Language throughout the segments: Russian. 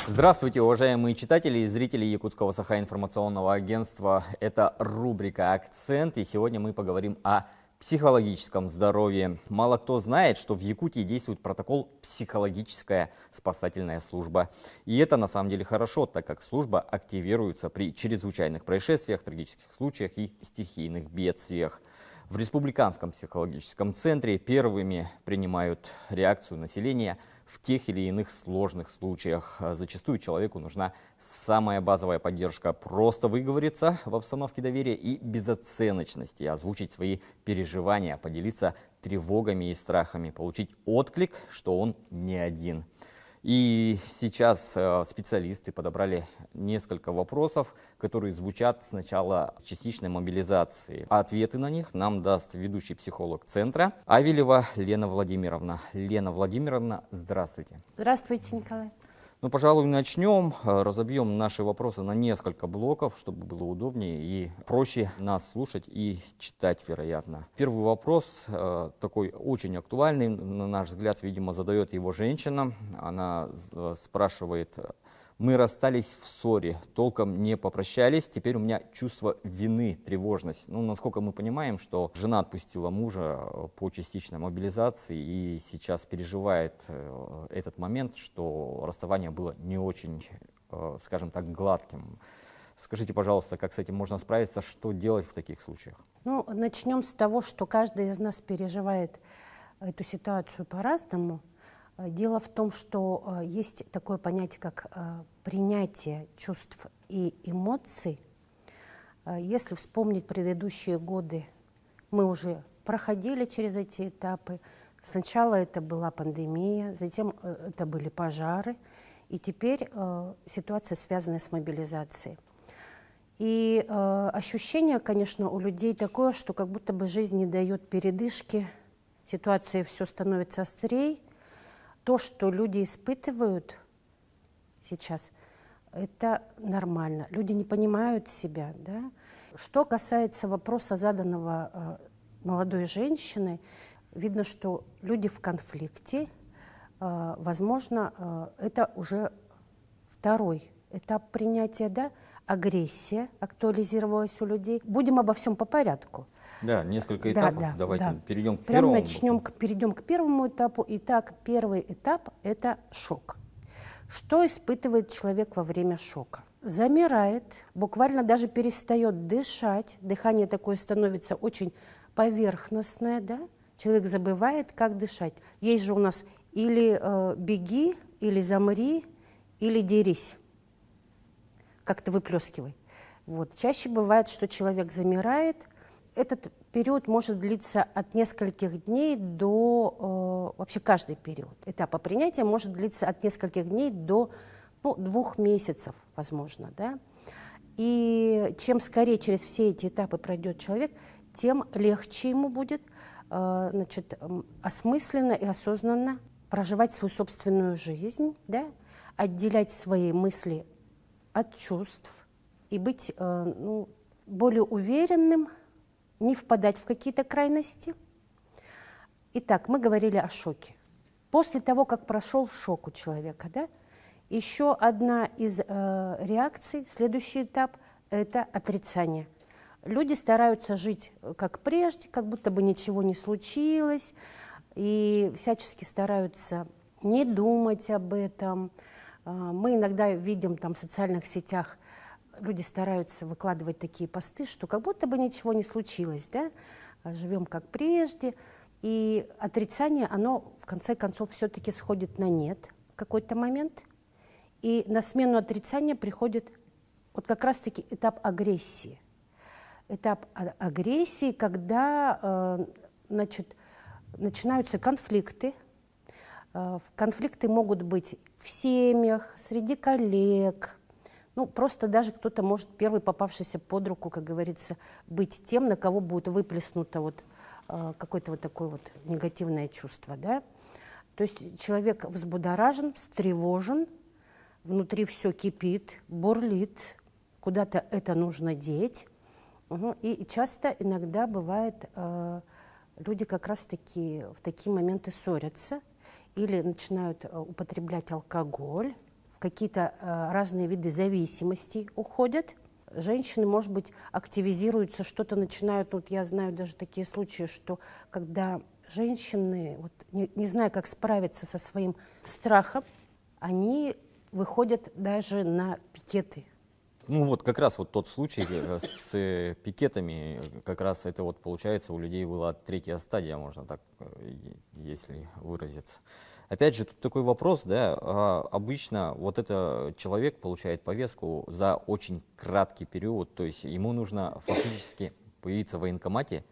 Здравствуйте, уважаемые читатели и зрители Якутского Саха-информационного агентства. Это рубрика «Акцент», и сегодня мы поговорим о психологическом здоровье. Мало кто знает, что в Якутии действует протокол «Психологическая спасательная служба». И это на самом деле хорошо, так как служба активируется при чрезвычайных происшествиях, трагических случаях и стихийных бедствиях. В Республиканском психологическом центре первыми принимают реакцию населения в тех или иных сложных случаях. Зачастую человеку нужна самая базовая поддержка: просто выговориться в обстановке доверия и безоценочности, озвучить свои переживания, поделиться тревогами и страхами, получить отклик, что он не один. И сейчас специалисты подобрали несколько вопросов, которые звучат с начала частичной мобилизации. Ответы на них нам даст ведущий психолог центра Авелева Лена Владимировна. Лена Владимировна, здравствуйте. Здравствуйте, Николай. Ну, пожалуй, начнем. Разобьем наши вопросы на несколько блоков, чтобы было удобнее и проще нас слушать и читать, вероятно. Первый вопрос, такой очень актуальный, на наш взгляд, видимо, задает его женщина. Она спрашивает: мы расстались в ссоре, толком не попрощались, теперь у меня чувство вины, тревожность. Ну, насколько мы понимаем, что жена отпустила мужа по частичной мобилизации и сейчас переживает этот момент, что расставание было не очень, скажем так, гладким. Скажите, пожалуйста, как с этим можно справиться, что делать в таких случаях? Ну, начнем с того, что каждый из нас переживает эту ситуацию по-разному. Дело в том, что есть такое понятие, как принятие чувств и эмоций. Если вспомнить предыдущие годы, мы уже проходили через эти этапы. Сначала это была пандемия, затем это были пожары, и теперь ситуация, связанная с мобилизацией. И ощущение, конечно, у людей такое, что как будто бы жизнь не дает передышки, ситуация все становится острее. То, что люди испытывают сейчас, это нормально. Люди не понимают себя. Да? Что касается вопроса, заданного молодой женщиной, видно, что люди в конфликте. Возможно, это уже второй этап принятия, да? Агрессия актуализировалась у людей. Будем обо всем по порядку. Да, несколько этапов. Да, Давайте перейдем к Прям первому. перейдем к первому этапу. Итак, первый этап – это шок. Что испытывает человек во время шока? Замирает, буквально даже перестает дышать. Дыхание такое становится очень поверхностное, да? Человек забывает, как дышать. Есть же у нас или беги, или замри, или дерись. Как-то выплескивай. Вот. Чаще бывает, что человек замирает. Этот период может длиться от нескольких дней до, вообще каждый период этапа принятия может длиться от нескольких дней до 2 месяцев, возможно. Да? И чем скорее через все эти этапы пройдет человек, тем легче ему будет осмысленно и осознанно проживать свою собственную жизнь, да? Отделять свои мысли от чувств и быть более уверенным, не впадать в какие-то крайности. Итак, мы говорили о шоке. После того, как прошел шок у человека, да, еще одна из реакций, следующий этап – это отрицание. Люди стараются жить как прежде, как будто бы ничего не случилось, и всячески стараются не думать об этом. Мы иногда видим там в социальных сетях, люди стараются выкладывать такие посты, что как будто бы ничего не случилось, да? Живем как прежде. И отрицание, оно в конце концов все-таки сходит на нет в какой-то момент. И на смену отрицания приходит вот как раз-таки этап агрессии. Этап агрессии, когда начинаются конфликты. Конфликты могут быть в семьях, среди коллег. Ну, просто даже кто-то может, первый попавшийся под руку, как говорится, быть тем, на кого будет выплеснуто какое-то вот такое вот негативное чувство, да? То есть человек взбудоражен, встревожен, внутри все кипит, бурлит, куда-то это нужно деть. И часто иногда бывает люди как раз-таки в такие моменты ссорятся или начинают употреблять алкоголь, в какие-то разные виды зависимостей уходят. Женщины, может быть, активизируются, что-то начинают, вот я знаю даже такие случаи, что когда женщины, вот, не зная, как справиться со своим страхом, они выходят даже на пикеты. Ну вот как раз вот тот случай с пикетами, как раз это вот получается у людей была третья стадия, можно так, если выразиться. Опять же, тут такой вопрос, да, обычно вот это человек получает повестку за очень краткий период, то есть ему нужно фактически появиться в военкомате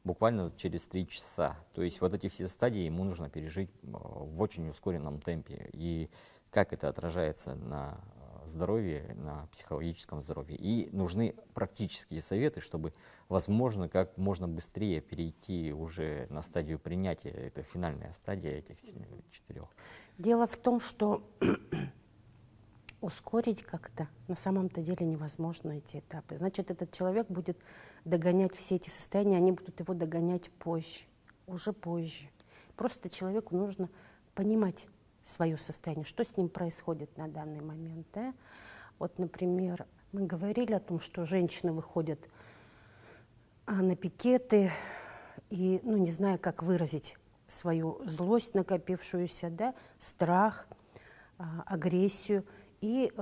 буквально через 3 часа. То есть вот эти все стадии ему нужно пережить в очень ускоренном темпе. И как это отражается на здоровье, на психологическом здоровье. И нужны практические советы, чтобы, возможно, как можно быстрее перейти уже на стадию принятия. Это финальная стадия этих 4. Дело в том, что ускорить как-то на самом-то деле невозможно эти этапы. Значит, этот человек будет догонять все эти состояния, они будут его догонять позже, уже позже. Просто человеку нужно понимать свое состояние, что с ним происходит на данный момент. Да? Вот, например, мы говорили о том, что женщины выходят на пикеты и, ну, не зная, как выразить свою злость накопившуюся, да, страх, агрессию. И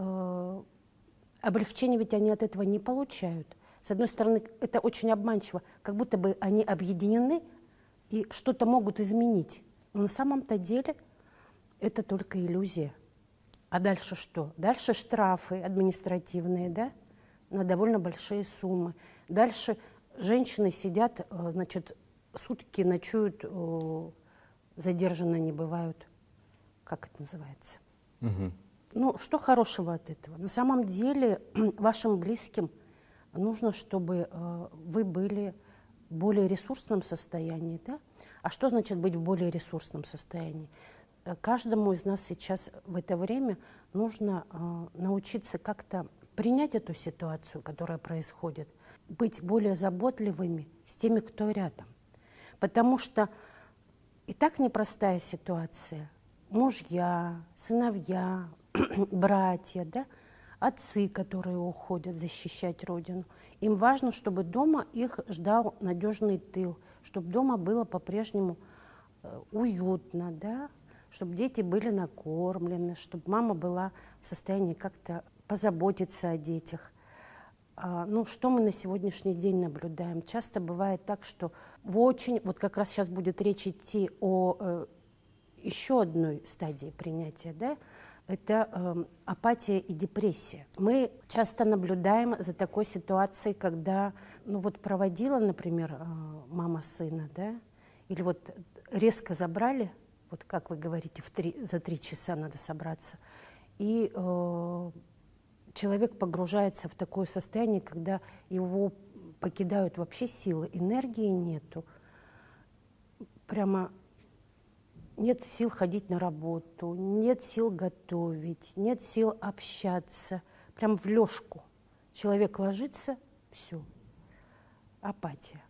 облегчения ведь они от этого не получают. С одной стороны, это очень обманчиво, как будто бы они объединены и что-то могут изменить. Но на самом-то деле это только иллюзия. А дальше что? Дальше штрафы административные, да, на довольно большие суммы. Дальше женщины сидят, значит, сутки ночуют, задержанные не бывают. Как это называется? Угу. Ну, что хорошего от этого? На самом деле вашим близким нужно, чтобы вы были в более ресурсном состоянии. Да? А что значит быть в более ресурсном состоянии? Каждому из нас сейчас в это время нужно научиться как-то принять эту ситуацию, которая происходит, быть более заботливыми с теми, кто рядом. Потому что и так непростая ситуация. Мужья, сыновья, братья, да, отцы, которые уходят защищать Родину. Им важно, чтобы дома их ждал надежный тыл, чтобы дома было по-прежнему уютно, да, чтобы дети были накормлены, чтобы мама была в состоянии как-то позаботиться о детях. Ну, что мы на сегодняшний день наблюдаем? Часто бывает так, что вот как раз сейчас будет речь идти о еще одной стадии принятия, да, это апатия и депрессия. Мы часто наблюдаем за такой ситуацией, когда, ну вот проводила, например, мама сына, да, или вот резко забрали, вот как вы говорите, за 3 часа надо собраться, и человек погружается в такое состояние, когда его покидают вообще силы, энергии нету, прямо нет сил ходить на работу, нет сил готовить, нет сил общаться, прям в лёжку. Человек ложится, все, апатия.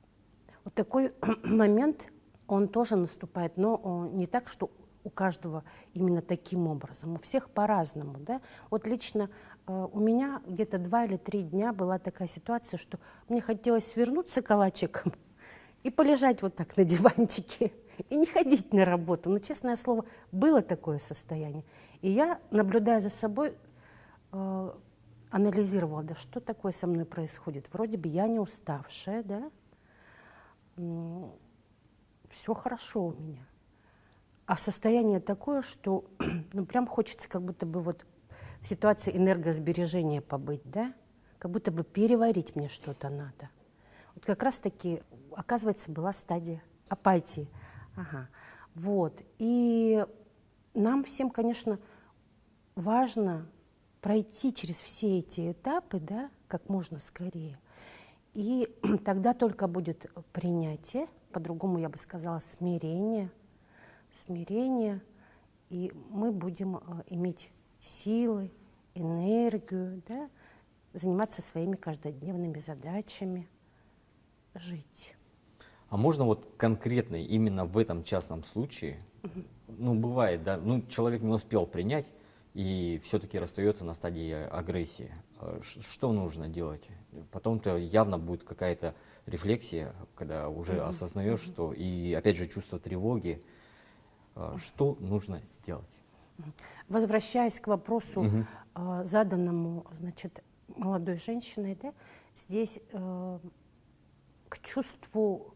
Вот такой момент, он тоже наступает, но не так, что у каждого именно таким образом, у всех по-разному. Да? Вот лично у меня где-то 2 или 3 дня была такая ситуация, что мне хотелось свернуться калачиком и полежать вот так на диванчике, и не ходить на работу. Но, честное слово, было такое состояние. И я, наблюдая за собой, анализировала, да что такое со мной происходит. Вроде бы я не уставшая, да, все хорошо у меня. А состояние такое, что ну, прям хочется как будто бы вот в ситуации энергосбережения побыть, да, как будто бы переварить мне что-то надо. Вот как раз-таки, оказывается, была стадия апатии. Ага. Вот. И нам всем, конечно, важно пройти через все эти этапы, да, как можно скорее. И тогда только будет принятие, по-другому я бы сказала, смирение, и мы будем иметь силы, энергию, да, заниматься своими каждодневными задачами, жить. А можно вот конкретно именно в этом частном случае, ну бывает, да, ну человек не успел принять и все-таки расстается на стадии агрессии. Что нужно делать? Потом-то явно будет какая-то рефлексия, когда уже осознаешь, что и опять же чувство тревоги. Что нужно сделать? Возвращаясь к вопросу, заданному, значит, молодой женщиной, да, здесь к чувству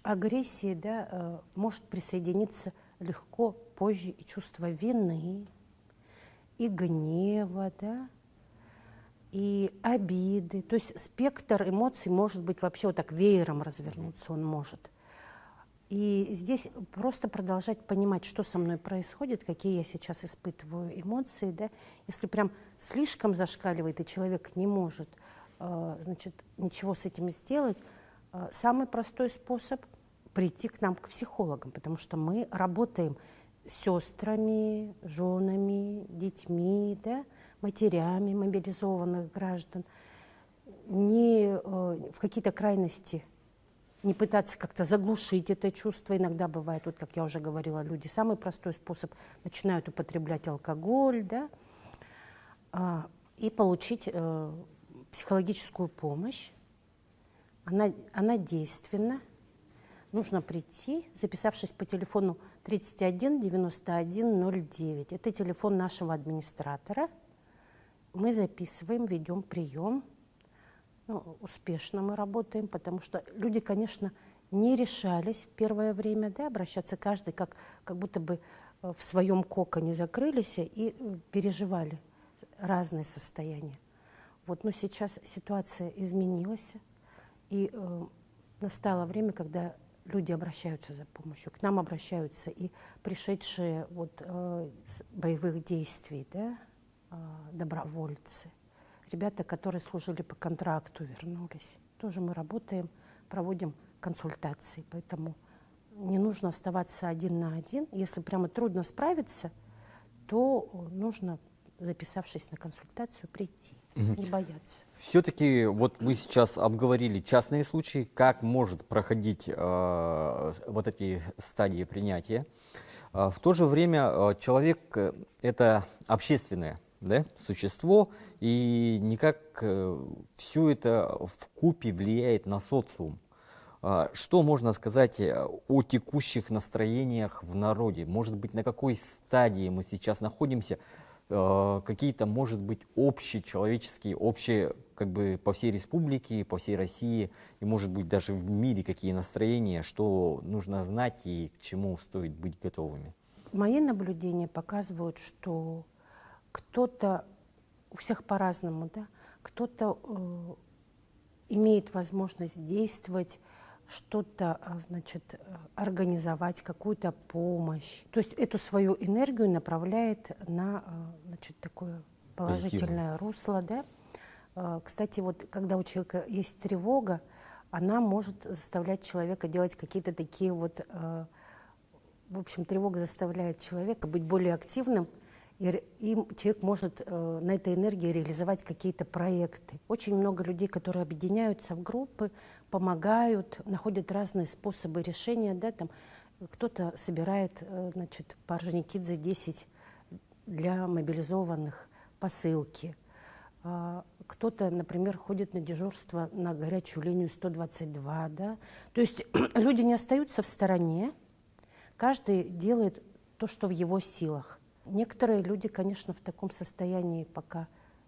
агрессии, да, может присоединиться легко позже и чувство вины, и гнева, да, и обиды. То есть спектр эмоций может быть вообще вот так веером развернуться, он может. И здесь просто продолжать понимать, что со мной происходит, какие я сейчас испытываю эмоции, да. Если прям слишком зашкаливает, и человек не может, значит, ничего с этим сделать, самый простой способ — прийти к нам, к психологам, потому что мы работаем с сестрами, женами, детьми, да, матерями мобилизованных граждан. Не в какие-то крайности не пытаться как-то заглушить это чувство. Иногда бывает, вот как я уже говорила, люди самый простой способ — начинают употреблять алкоголь, да, и получить психологическую помощь. Она действенна. Нужно прийти, записавшись по телефону 31 91 09. Это телефон нашего администратора. Мы записываем, ведем прием. Ну, успешно мы работаем, потому что люди, конечно, не решались в первое время, да, обращаться. Каждый как будто бы в своем коконе закрылись и переживали разные состояния. Вот, но сейчас ситуация изменилась, и настало время, когда люди обращаются за помощью. К нам обращаются и пришедшие вот, с боевых действий, да, добровольцы. Ребята, которые служили по контракту, вернулись. Тоже мы работаем, проводим консультации. Поэтому не нужно оставаться один на один. Если прямо трудно справиться, то нужно, записавшись на консультацию, прийти, не бояться. Все-таки вот мы сейчас обговорили частные случаи, как может проходить вот эти стадии принятия. В то же время человек — это общественное, да, существо, и никак все это вкупе влияет на социум. Что можно сказать о текущих настроениях в народе? Может быть, на какой стадии мы сейчас находимся? Какие-то, может быть, общечеловеческие, общие, как бы по всей республике, по всей России, и, может быть, даже в мире какие настроения, что нужно знать и к чему стоит быть готовыми? Мои наблюдения показывают, что кто-то, у всех по-разному, да, кто-то имеет возможность действовать, что-то, значит, организовать, какую-то помощь. То есть эту свою энергию направляет на, значит, такое положительное русло, да. Кстати, вот когда у человека есть тревога, она может заставлять человека делать какие-то такие вот, в общем, тревога заставляет человека быть более активным, и человек может на этой энергии реализовать какие-то проекты. Очень много людей, которые объединяются в группы, помогают, находят разные способы решения. Да, там, кто-то собирает, значит, по Орджоникидзе 10 для мобилизованных посылки. Кто-то, например, ходит на дежурство на горячую линию 122. Да. То есть люди не остаются в стороне, каждый делает то, что в его силах. Некоторые люди, конечно, в таком состоянии пока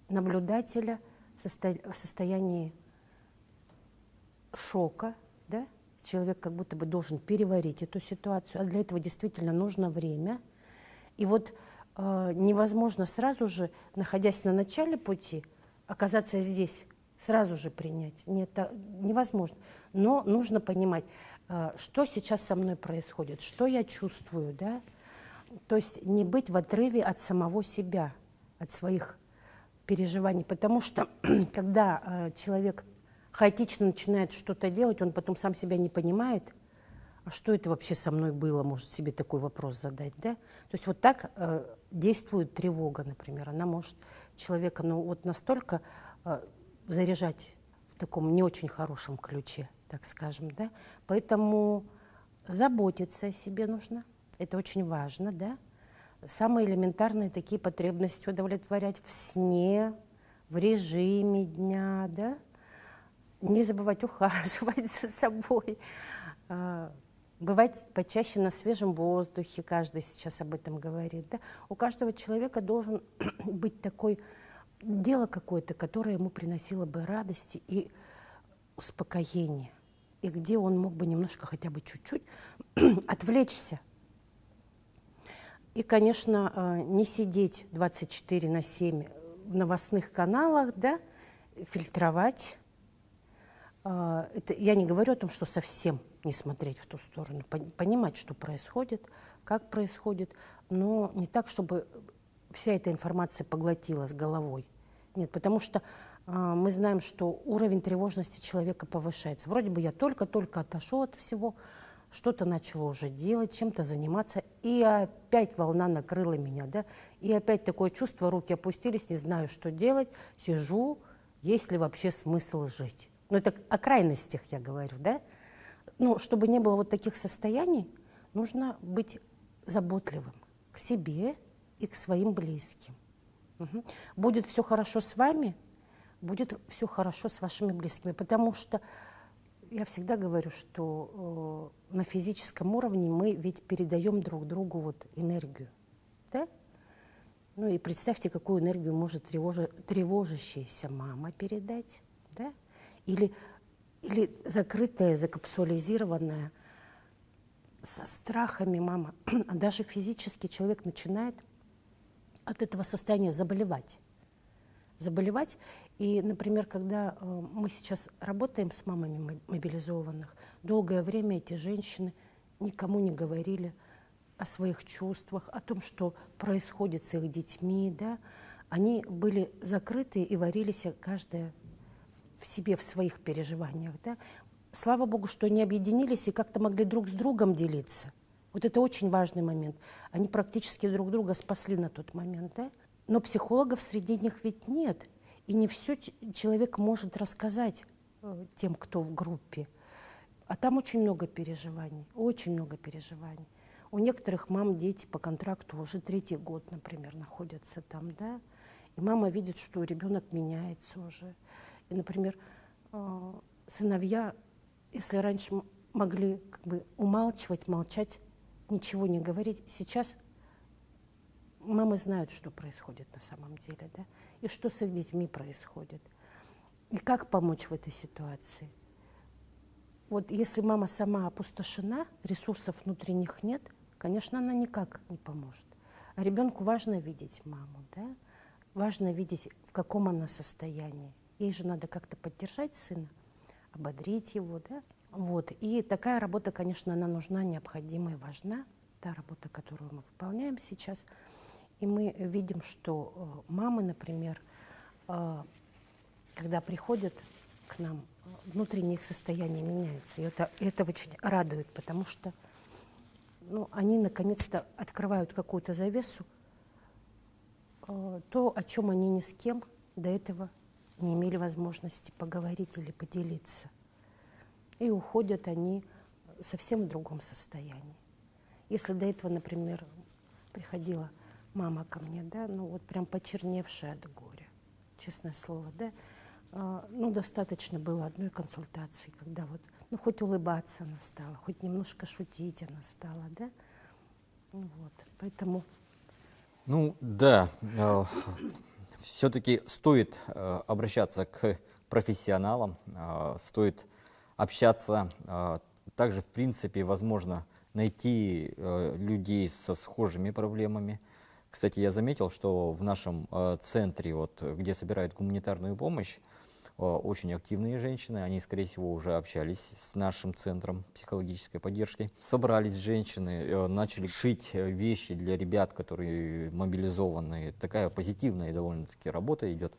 наблюдателя, в состоянии шока, да? Человек как будто бы должен переварить эту ситуацию, а для этого действительно нужно время. И вот невозможно сразу же, находясь на начале пути, оказаться здесь, сразу же принять. Нет, невозможно. Но нужно понимать, что сейчас со мной происходит, что я чувствую, да? То есть не быть в отрыве от самого себя, от своих переживаний. Потому что когда человек хаотично начинает что-то делать, он потом сам себя не понимает, а что это вообще со мной было, может себе такой вопрос задать. Да? То есть вот так действует тревога, например. Она может человека вот настолько заряжать в таком не очень хорошем ключе, так скажем, да. Поэтому заботиться о себе нужно, это очень важно, да. Самые элементарные такие потребности удовлетворять в сне, в режиме дня, да. Не забывать ухаживать за собой, бывать почаще на свежем воздухе, каждый сейчас об этом говорит, да. У каждого человека должен быть такое дело какое-то, которое ему приносило бы радости и успокоение, и где он мог бы немножко, хотя бы чуть-чуть отвлечься. И, конечно, не сидеть 24/7 в новостных каналах, да, фильтровать. Это, я не говорю о том, что совсем не смотреть в ту сторону, понимать, что происходит, как происходит, но не так, чтобы вся эта информация поглотила с головой. Нет, потому что мы знаем, что уровень тревожности человека повышается. Вроде бы я только-только отошел от всего, что-то начала уже делать, чем-то заниматься, и опять волна накрыла меня, да, и опять такое чувство, руки опустились, не знаю, что делать, сижу, есть ли вообще смысл жить. Ну, это о крайностях я говорю, да. Ну, чтобы не было вот таких состояний, нужно быть заботливым к себе и к своим близким. Угу. Будет все хорошо с вами, будет все хорошо с вашими близкими, потому что я всегда говорю, что на физическом уровне мы ведь передаем друг другу вот энергию, да? Ну и представьте, какую энергию может тревожащаяся мама передать, да? Или закрытая, закапсулизированная, со страхами мама. А даже физически человек начинает от этого состояния заболевать. И, например, когда мы сейчас работаем с мамами мобилизованных, долгое время эти женщины никому не говорили о своих чувствах, о том, что происходит с их детьми, да. Они были закрыты и варились каждая в себе, в своих переживаниях, да. Слава Богу, что они объединились и как-то могли друг с другом делиться. Вот это очень важный момент. Они практически друг друга спасли на тот момент, да. Но психологов среди них ведь нет. И не все человек может рассказать тем, кто в группе. А там очень много переживаний, очень много переживаний. У некоторых мам дети по контракту уже 3-й год, например, находятся там, да. И мама видит, что ребенок меняется уже. И, например, сыновья, если раньше могли как бы умалчивать, молчать, ничего не говорить, сейчас мамы знают, что происходит на самом деле, да, и что с их детьми происходит. И как помочь в этой ситуации? Вот если мама сама опустошена, ресурсов внутренних нет, конечно, она никак не поможет. А ребенку важно видеть маму, да, важно видеть, в каком она состоянии. Ей же надо как-то поддержать сына, ободрить его, да. Вот. И такая работа, конечно, она нужна, необходима и важна, та работа, которую мы выполняем сейчас. И мы видим, что мамы, например, когда приходят к нам, внутреннее их состояние меняется. И это очень радует, потому что они наконец-то открывают какую-то завесу, то, о чем они ни с кем до этого не имели возможности поговорить или поделиться. И уходят они совсем в другом состоянии. Если до этого, например, приходила мама ко мне, да, прям почерневшая от горя, честное слово, да, достаточно было одной консультации, когда хоть улыбаться она стала, хоть немножко шутить она стала, да, поэтому... Да, все-таки стоит обращаться к профессионалам, стоит общаться, также, в принципе, возможно найти людей со схожими проблемами. Кстати, я заметил, что в нашем центре, где собирают гуманитарную помощь, очень активные женщины, они, скорее всего, уже общались с нашим центром психологической поддержки. Собрались женщины, начали шить вещи для ребят, которые мобилизованы. Такая позитивная довольно-таки работа идет.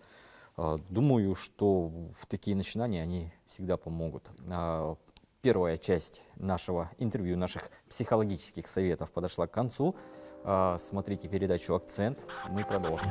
Думаю, что в такие начинания они всегда помогут. Первая часть нашего интервью, наших психологических советов подошла к концу. Смотрите передачу «Акцент». Мы продолжим.